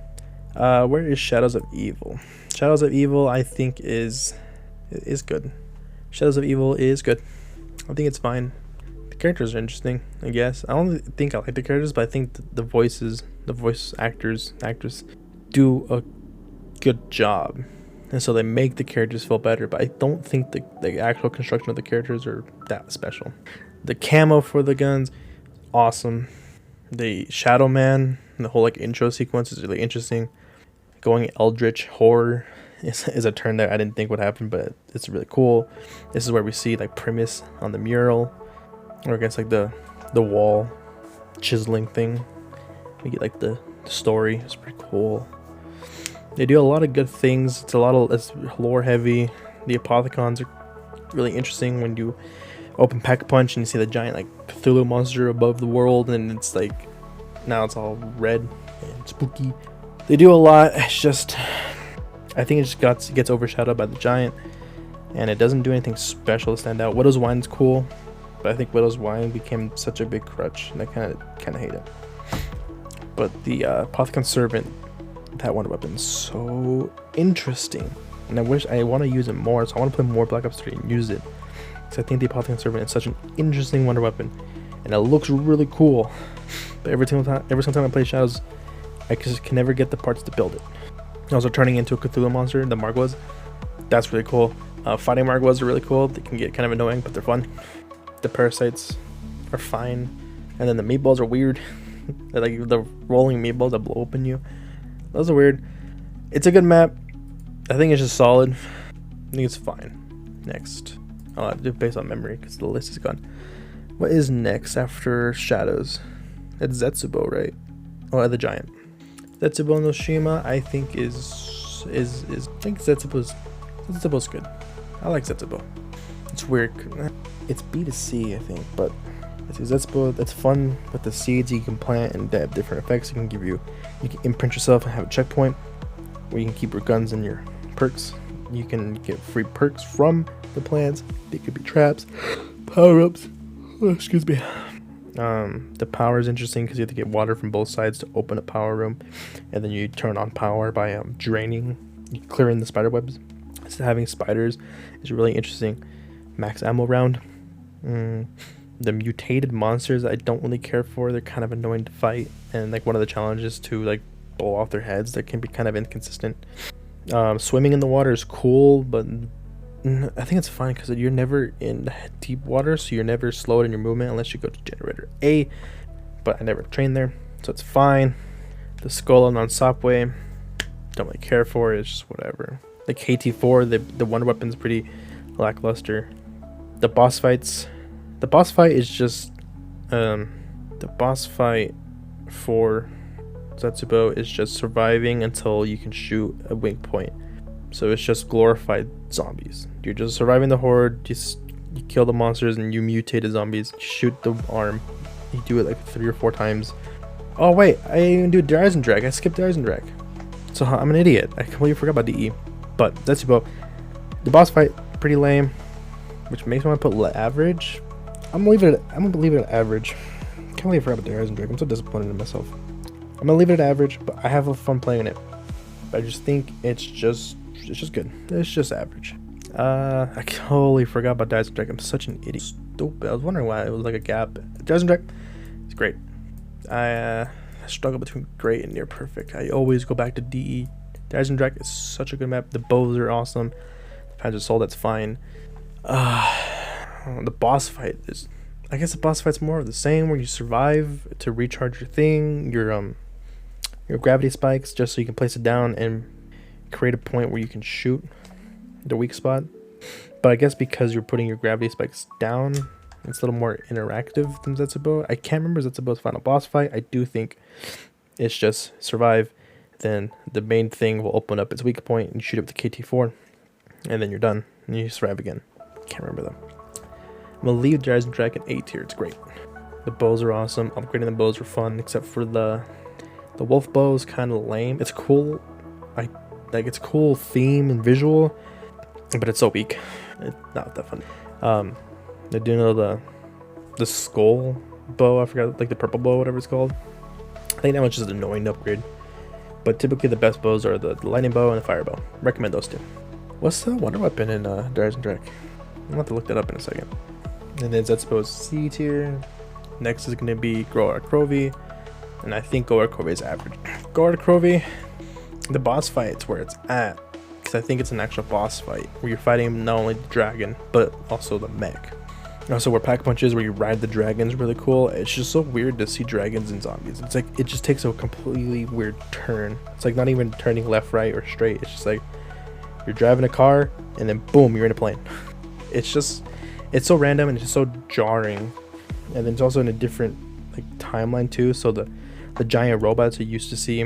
know. Where is Shadows of Evil? Shadows of Evil, I think is good. Shadows of Evil is good. I think it's fine. The characters are interesting, I guess. I don't think I like the characters, but I think the voice actors do a good job, and so they make the characters feel better. But I don't think the actual construction of the characters are that special. The camo for the guns, awesome. The Shadow Man, the whole like intro sequence is really interesting. Going Eldritch horror is a turn that I didn't think would happen, but it's really cool. This is where we see like Primus on the mural, or against like the wall chiseling thing. We get like the story. It's pretty cool. They do a lot of good things. It's lore heavy. The Apothicons are really interesting when you open Pack-a-Punch and you see the giant like Cthulhu monster above the world, and it's like now it's all red and spooky. They do a lot. It's just, I think it just gets overshadowed by the giant, and it doesn't do anything special to stand out. Widow's Wine's cool, but I think Widow's Wine became such a big crutch, and I kind of hate it. But the Apothicon Servant, that wonder weapon's so interesting, and I want to use it more. So I want to play more Black Ops 3 and use it, because I think the Apothicon Servant is such an interesting wonder weapon, and it looks really cool. But every single time I play Shadows, I just can never get the parts to build it. Also, turning into a Cthulhu monster, the Margwas, that's really cool. Fighting Margwas are really cool. They can get kind of annoying, but they're fun. The parasites are fine, and then the meatballs are weird. They're like the rolling meatballs that blow open you. Those are weird. It's a good map. I think it's just solid. I think it's fine. Next, I'll have to do it based on memory because the list is gone. What is next after Shadows? It's Zetsubo, right? Oh, the giant. Zetsubo no Shima, I think is I think Zetsubo's good. I like Zetsubo. It's weird. It's B2C, I think, but Zetsubo, that's fun with the seeds you can plant, and they have different effects. You can imprint yourself and have a checkpoint where you can keep your guns and your perks. You can get free perks from the plants. They could be traps, power-ups. Oh, excuse me. The power is interesting because you have to get water from both sides to open a power room, and then you turn on power by clearing the spider webs. So having spiders is really interesting. Max ammo round. The mutated monsters I don't really care for. They're kind of annoying to fight, and like one of the challenges to like blow off their heads that can be kind of inconsistent. Swimming in the water is cool, but I think it's fine because you're never in deep water, so you're never slowed in your movement unless you go to generator A, but I never trained there, so it's fine. The Skull on Sopway, don't really care for it. It's just whatever. The KT4, the wonder weapon's pretty lackluster. The boss fight is just the boss fight for Zetsubo is just surviving until you can shoot a wink point. So it's just glorified zombies. You're just surviving the horde. You kill the monsters and you mutate the zombies. You shoot the arm. You do it like 3 or 4 times. Oh wait, I didn't even do Eisendrag. I skipped Eisendrag. So I'm an idiot. I completely forgot about DE. But Zetsubo, the boss fight pretty lame, which makes me want to put average. I'm gonna leave it at average. Can't believe I forgot about the Eisendrag. I'm so disappointed in myself. I'm gonna leave it at average, but I have fun playing it. I just think it's just good. It's just average. I totally forgot about Eisendrag. I'm such an idiot. Stupid. I was wondering why it was like a gap. Eisendrag, it's great. I struggle between great and near perfect. I always go back to DE. Eisendrag is such a good map. The bows are awesome. The Panzer Soul, that's fine. The boss fight is, I guess the boss fight's more of the same, where you survive to recharge your thing, your gravity spikes, just so you can place it down and create a point where you can shoot the weak spot. But I guess because you're putting your gravity spikes down, It's a little more interactive than Zetsubo. I can't remember Zetsubo's final boss fight. I do think it's just survive, then the main thing will open up its weak point and you shoot up the KT4, and then you're done and you survive again. Can't remember them. I'm gonna leave Rising Dragon 8 tier. It's great. The bows are awesome. Upgrading the bows were fun, except for the wolf bow is kind of lame. It's cool. It's cool theme and visual, but it's so weak. It's not that fun. They do know the skull bow. I forgot, like the purple bow, whatever it's called. I think that one's just annoying to upgrade. But typically the best bows are the lightning bow and the fire bow. Recommend those two. What's the wonder weapon in Rising Dragon? I'm gonna have to look that up in a second. And then Zetsubo's C tier. Next is gonna be Goar Krovi, and I think Goar Krovi is average. Goar Krovi, the boss fight's where it's at, because I think it's an actual boss fight where you're fighting not only the dragon but also the mech. Also, where Pack Punch is, where you ride the dragons, really cool. It's just so weird to see dragons and zombies. It's like it just takes a completely weird turn. It's like not even turning left, right, or straight. It's just like you're driving a car and then boom, you're in a plane. It's so random and it's just so jarring. And then it's also in a different like timeline too. So the giant robots you used to see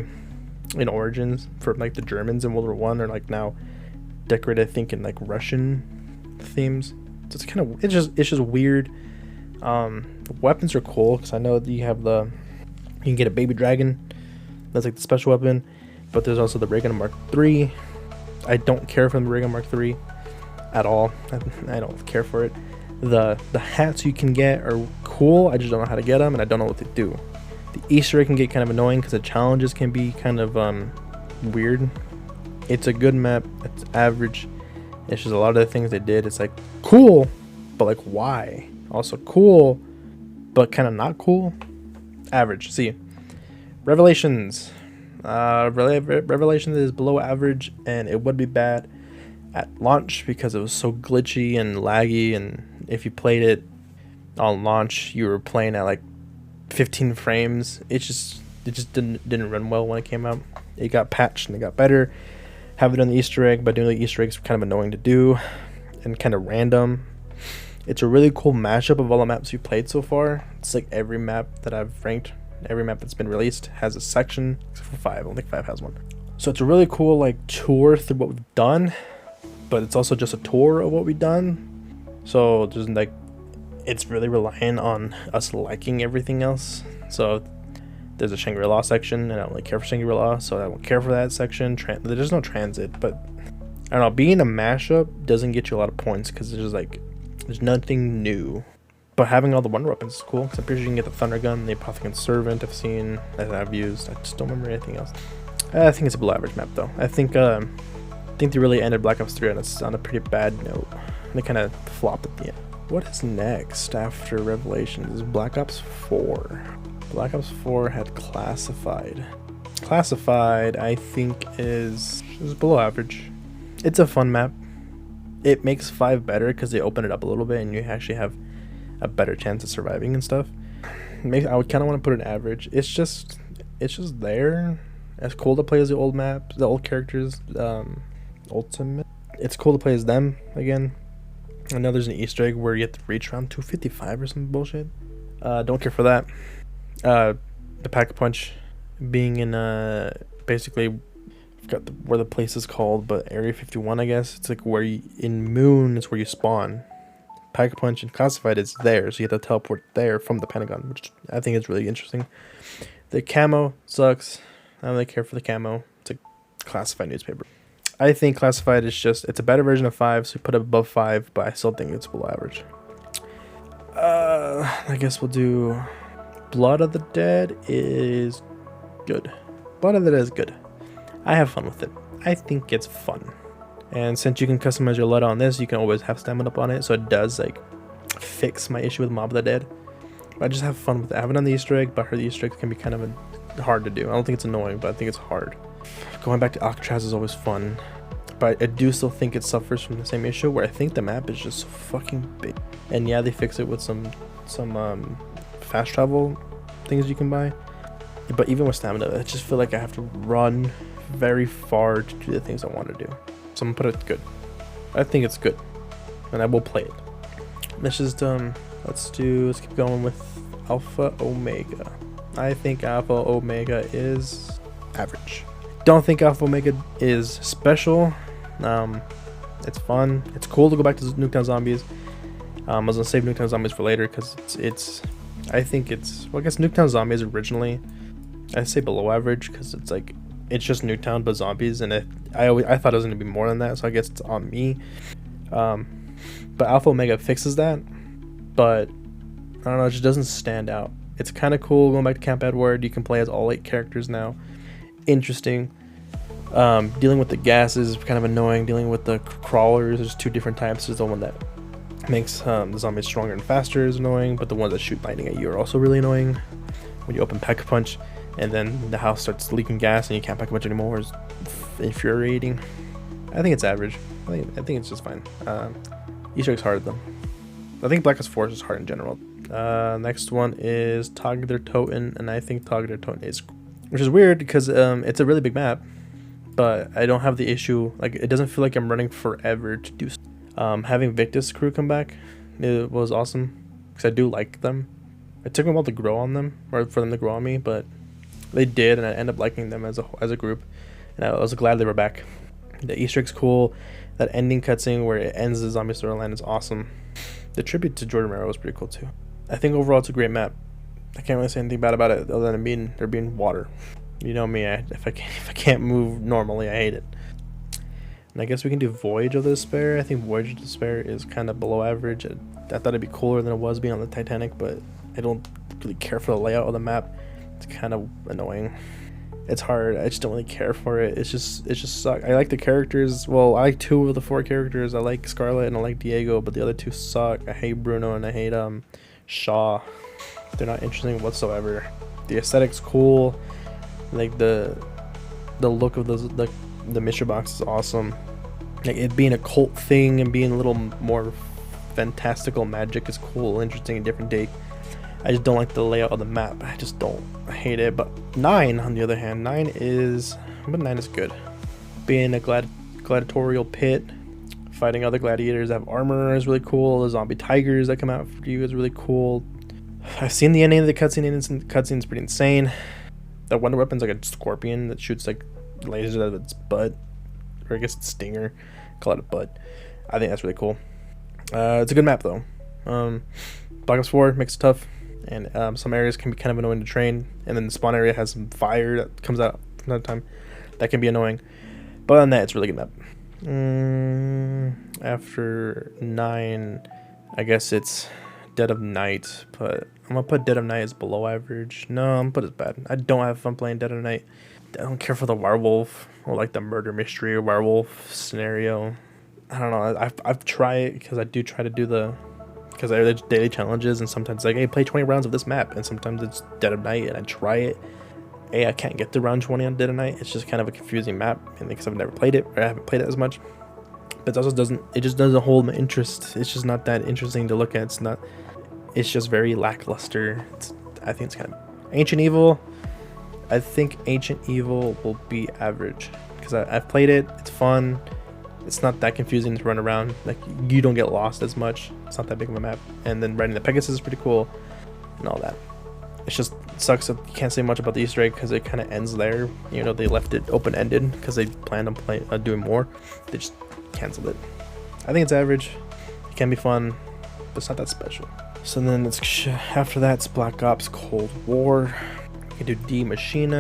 in Origins for like the Germans in World War I are like now decorated, I think, in like Russian themes. So it's kind of it's just weird. Weapons are cool because I know that you can get a baby dragon. That's like the special weapon, but there's also the Ray-Gun Mark III. I don't care for the Ray-Gun Mark III at all. I don't care for it. The hats you can get are cool. I just don't know how to get them, and I don't know what to do. The Easter egg can get kind of annoying because the challenges can be kind of weird. It's a good map. It's average. It's just a lot of the things they did. It's like cool, but like why? Also cool, but kind of not cool. Average. See, Revelations. Revelations is below average, and it would be bad at launch because it was so glitchy and laggy, and if you played it on launch, you were playing at like 15 frames. It just didn't run well when it came out. It got patched and it got better. Haven't done the Easter egg, but doing the Easter eggs kind of annoying to do and kind of random. It's a really cool mashup of all the maps we've played so far. It's like every map that I've ranked, every map that's been released has a section, except for 5. I don't think 5 has one. So it's a really cool like tour through what we've done, but it's also just a tour of what we've done. So there's like, it's really relying on us liking everything else. So there's a Shangri-La section, and I don't really care for Shangri-La, so I won't care for that section. There's no transit, but I don't know. Being a mashup doesn't get you a lot of points because there's just like there's nothing new. But having all the wonder weapons is cool because I'm pretty sure you can get the Thunder Gun, the Apothicon Servant I've seen that I've used. I just don't remember anything else. I think it's a below average map though. I think they really ended Black Ops 3 on a pretty bad note. They kind of flopped at the end. What is next after Revelations? Is Black Ops 4. Black Ops 4 had Classified. Classified, I think, is below average. It's a fun map. It makes 5 better because they open it up a little bit and you actually have a better chance of surviving and stuff. I would kind of want to put it average. It's just there. It's cool to play as the old maps, the old characters. Ultimate. It's cool to play as them again. I know there's an Easter egg where you have to reach around 255 or some bullshit. Don't care for that. The Pack-a-Punch being in basically I forgot where the place is called, but Area 51, I guess. It's like where in Moon is where you spawn. Pack-a-Punch and Classified is there, so you have to teleport there from the Pentagon, which I think is really interesting. The camo sucks. I don't really care for the camo. It's a Classified newspaper. I think Classified is it's a better version of 5, so you put it above 5, but I still think it's below average. I guess we'll do Blood of the Dead is good. Blood of the Dead is good. I have fun with it. I think it's fun. And since you can customize your LUT on this, you can always have stamina up on it, so it does like fix my issue with Mob of the Dead. But I just have fun with it. I haven't done the Easter egg, but I heard the Easter egg can be kind of hard to do. I don't think it's annoying, but I think it's hard. Going back to Alcatraz is always fun, but I do still think it suffers from the same issue where I think the map is just so fucking big. And yeah, they fix it with some fast travel things you can buy, but even with stamina, I just feel like I have to run very far to do the things I want to do. So I'm gonna put it good. I think it's good, and I will play it. Let's just Let's keep going with Alpha Omega. I think Alpha Omega is average. Don't think Alpha Omega is special. It's fun. It's cool to go back to Nuketown Zombies. I was gonna save Nuketown Zombies for later because I think it's, well, I guess Nuketown Zombies originally, I say below average because it's like, it's just Nuketown but zombies, and I thought it was gonna be more than that, so I guess it's on me. But Alpha Omega fixes that, but I don't know, it just doesn't stand out. It's kind of cool going back to Camp Edward. You can play as all 8 characters now. Interesting. Dealing with the gases is kind of annoying. Dealing with the crawlers, there's 2 different types. There's the one that makes the zombies stronger and faster is annoying, but the ones that shoot lightning at you are also really annoying. When you open Pack-a-Punch and then the house starts leaking gas and you can't Pack-a-Punch anymore, is infuriating. I think it's average. I think it's just fine. Easter egg's hard though. I think Black Ops 4 is just hard in general. Next one is Tag der Toten, and I think Tag der Toten is, which is weird because it's a really big map, but I don't have the issue, like it doesn't feel like I'm running forever to do. Having Victus crew come back, it was awesome because I do like them. It took me a while to grow on them, or for them to grow on me, but they did, and I ended up liking them as a group, and I was glad they were back. The Easter egg's cool. That ending cutscene where it ends the zombie storyline is awesome. The tribute to George Romero was pretty cool too. I think overall it's a great map. I can't really say anything bad about it other than there being water. You know me, if I can't move normally, I hate it. And I guess we can do Voyage of the Despair. I think Voyage of the Despair is kind of below average. I thought it'd be cooler than it was being on the Titanic, but I don't really care for the layout of the map. It's kind of annoying. It's hard. I just don't really care for it. It just sucks. I like the characters. Well, I like 2 of the 4 characters. I like Scarlet and I like Diego, but the other 2 suck. I hate Bruno and I hate Shaw. They're not interesting whatsoever. The aesthetic's cool. Like the look of the mystery box is awesome. Like it being a cult thing and being a little more fantastical magic is cool, interesting, and different take. I just don't like the layout of the map. I hate it. But 9, on the other hand, 9 is good. Being a gladiatorial pit, fighting other gladiators that have armor is really cool. The zombie tigers that come out for you is really cool. I've seen the ending of the cutscene, and the cutscene's pretty insane. The wonder weapon's like a scorpion that shoots like lasers out of its butt, or I guess it's stinger. Call it a butt. I think that's really cool. It's a good map though. Black Ops 4 makes it tough, and some areas can be kind of annoying to train, and then the spawn area has some fire that comes out from time to time. That can be annoying, but on that, it's a really good map. After 9, I guess it's Dead of Night, but I'm gonna put Dead of Night as below average. No, I'm gonna put it as bad. I don't have fun playing Dead of Night. I don't care for the werewolf or like the murder mystery or werewolf scenario. I don't know. I've tried, because I do try to do because I have daily challenges, and sometimes it's like, hey, play 20 rounds of this map, and sometimes it's Dead of Night, and I try it. I can't get to round 20 on Dead of Night. It's just kind of a confusing map, and because I've never played it, or I haven't played it as much. But it also doesn't hold my interest. It's just not that interesting to look at. It's just very lackluster. I think it's kind of Ancient Evil. I think Ancient Evil will be average because I've played it. It's fun. It's not that confusing to run around. Like, you don't get lost as much. It's not that big of a map. And then riding the Pegasus is pretty cool and all that. It sucks that you can't say much about the Easter egg because it kind of ends there. You know, they left it open-ended because they planned on doing more. They just canceled it. I think it's average. It can be fun, but it's not that special. So then after that, it's Black Ops Cold War. You can do Die Machine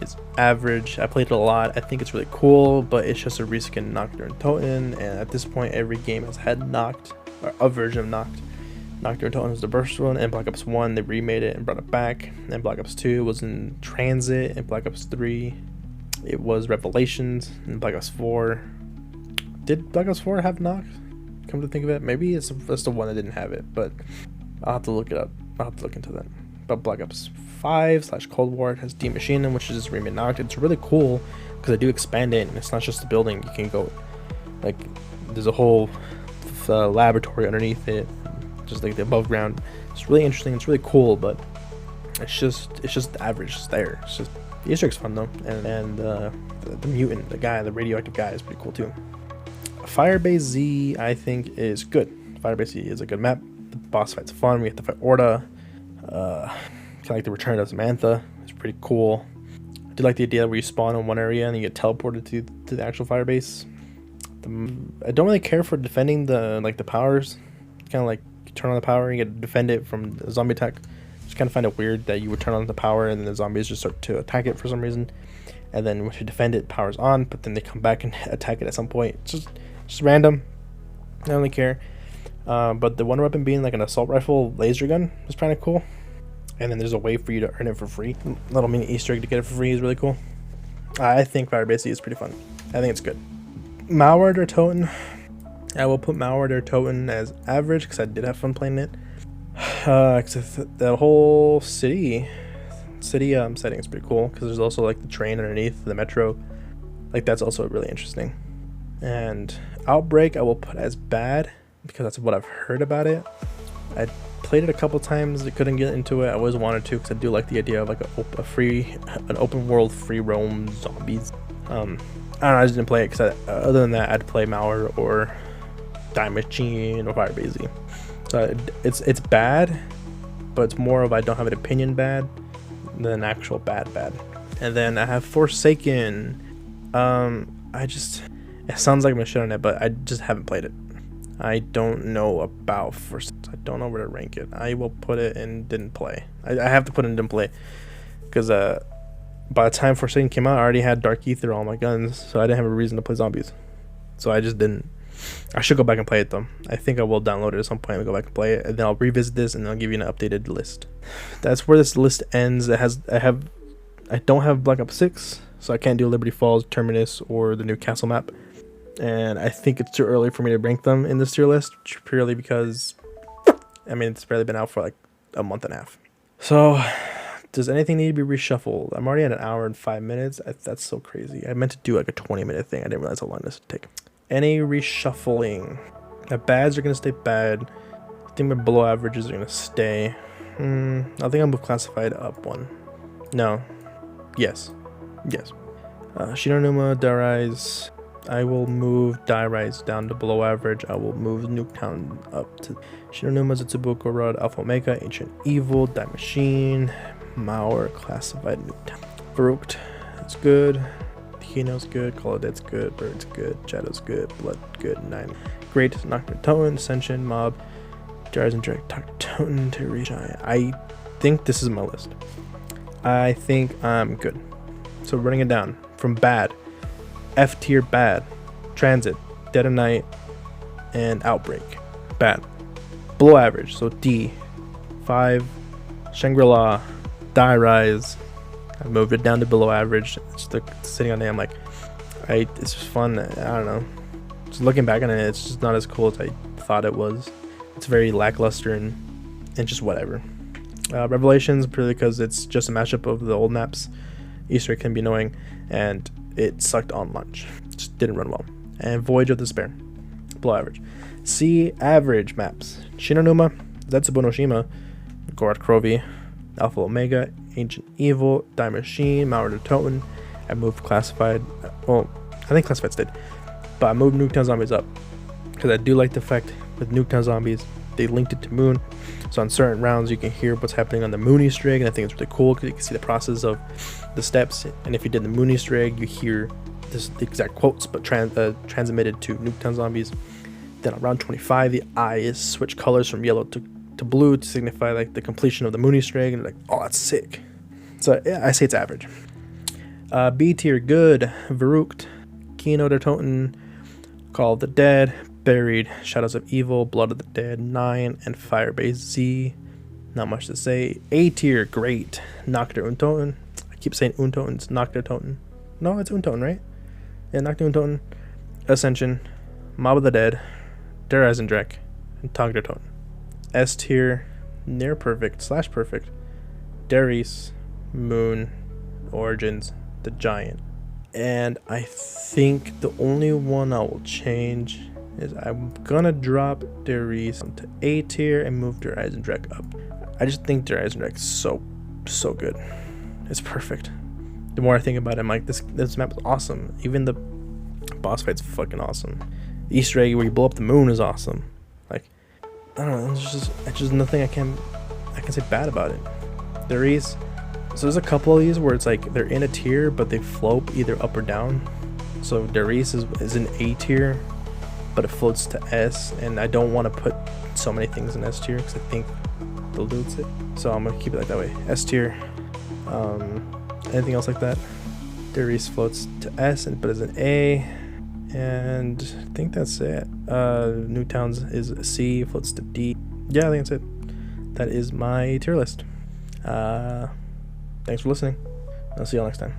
is average. I played it a lot. I think it's really cool, but it's just a reskin Nocturne Toten, and at this point every game has had Noct, or a version of Noct. Nocturne Toten was the first one, and Black Ops 1 they remade it and brought it back, and Black Ops 2 was in transit, and Black Ops 3 it was Revelations, and Black Ops 4, did Black Ops 4 have Noct? Come to think of it, maybe it's the one that didn't have it, but I'll have to look it up. I'll have to look into that. But Black Ops 5/Cold War, it has Die Maschine, which is remade Noct. It's really cool because they do expand it, and it's not just the building. You can go, like, there's a whole laboratory underneath it, just like the above ground. It's really interesting. It's really cool, but it's just average. It's there. It's just the Easter egg's fun though, and the mutant, the radioactive guy is pretty cool too. Firebase Z, I think, is good. Firebase Z is a good map. The boss fight's fun. We have to fight Orda. Kind of like the Return of Samantha. It's pretty cool. I do like the idea where you spawn in one area and you get teleported to the actual Firebase. I don't really care for defending the powers. It's kind of like you turn on the power and you get to defend it from the zombie attack. Just kind of find it weird that you would turn on the power and then the zombies just start to attack it for some reason. And then once you defend it, power's on, but then they come back and attack it at some point. It's just random. I don't really care. But the one weapon being like an assault rifle laser gun is kind of cool. And then there's a way for you to earn it for free. Little mini Easter egg to get it for free is really cool. I think Firebase is pretty fun. I think it's good. Mauer der Toten. I will put Mauer der Toten as average because I did have fun playing it. Except the whole city setting is pretty cool because there's also like the train underneath, the metro. Like that's also really interesting. And Outbreak I will put as bad because that's what I've heard about it. I played it a couple times. I couldn't get into it. I always wanted to because I do like the idea of like an open world free roam zombies. I don't know, I just didn't play it because other than that I'd play Mauer or Die Machine or Firebase Z. So it's bad, but it's more of I don't have an opinion bad than actual bad. And then I have Forsaken. It sounds like I'm gonna shit on it, but I just haven't played it. I don't know about Forsaken. I don't know where to rank it. I will put it in didn't play. I have to put it in didn't play because by the time Forsaken came out, I already had Dark Ether on my guns, so I didn't have a reason to play zombies. So I just didn't. I should go back and play it though. I think I will download it at some point and go back and play it, and then I'll revisit this and I'll give you an updated list. That's where this list ends. I don't have Black Ops 6, so I can't do Liberty Falls, Terminus, or the new Castle map. And I think it's too early for me to rank them in this tier list, purely because it's barely been out for like a month and a half. So does anything need to be reshuffled? I'm already at an hour and 5 minutes. That's so crazy. I meant to do like a 20-minute thing. I didn't realize how long this would take. Any reshuffling? My bads are gonna stay bad. I think my below averages are gonna stay. I think I'll move classified up one. No. Yes. Shinonuma, Dairise. I will move Dairise down to below average. I will move Nuketown up to Shinonuma, Zetsubuko Road, Alpha Omega, Ancient Evil, Die Machine, Mauer, classified Nuketown. Verrückt, it's good. Kino's good, Call of Dead's good, Bird's good, Shadow's good, Blood good, 9. Great, Nocturne Toten, Ascension, Mob, Jars and Direct, Dr. Toten, Teresia. I think this is my list. I think I'm good. So running it down from bad. F tier bad. Transit, Dead of Night, and Outbreak. Bad. Below average, so D. 5. Shangri-La, Dairise. I moved it down to below average. Just sitting on it, I'm like, it's just fun. I don't know. Just looking back on it, it's just not as cool as I thought it was. It's very lackluster and just whatever. Revelations, purely because it's just a mashup of the old maps. Easter egg can be annoying, and it sucked on launch. Just didn't run well. And Voyage of Despair, below average. C average maps: Shinonuma, Zetsubo no Shima, Gorod Krovi, Alpha Omega, Ancient Evil, Die Machine, Mauer der Toten. I moved classified. Well, I think classified stayed, but I moved Nuketown Zombies up because I do like the fact with Nuketown Zombies they linked it to Moon. So on certain rounds you can hear what's happening on the Moon Easter egg, and I think it's really cool because you can see the process of the steps. And if you did the Moon Easter egg, you hear the exact quotes, but transmitted to Nuketown Zombies. Then on round 25, the eyes switch colors from yellow to blue to signify like the completion of the Moon Easter egg, and like, oh, that's sick. So yeah, I say it's average. B tier good: Verrückt, Kino der Toten, Call of the Dead, Buried, Shadows of Evil, Blood of the Dead 9, and Firebase Z. Not much to say. A tier great: Nacht der Untoten. I keep saying Untoten, it's Nacht der Toten. No, it's Untoten, right? Yeah, Nacht der Untoten. Ascension, Mob of the Dead, Der Eisendrache, and Tag der Toten. S tier, near perfect / perfect: Darius, Moon, Origins, The Giant. And I think the only one I will change is I'm gonna drop Darius into A tier and move Der Eisendrache up. I just think Der Eisendrache is so good. It's perfect. The more I think about it, I'm like, this map is awesome. Even the boss fight's fucking awesome. The Easter egg where you blow up the moon is awesome. Like, I don't know, it's just nothing I can say bad about it. So there's a couple of these where it's like they're in a tier but they float either up or down. So Darius is an A tier, but it floats to S, and I don't want to put so many things in S tier because I think dilutes it. So I'm gonna keep it like that way. S tier. Anything else like that? Darius floats to S, but is an A, and I think that's it. Newtowns is a C, floats to D. Yeah, I think that's it. That is my tier list. Thanks for listening. I'll see y'all next time.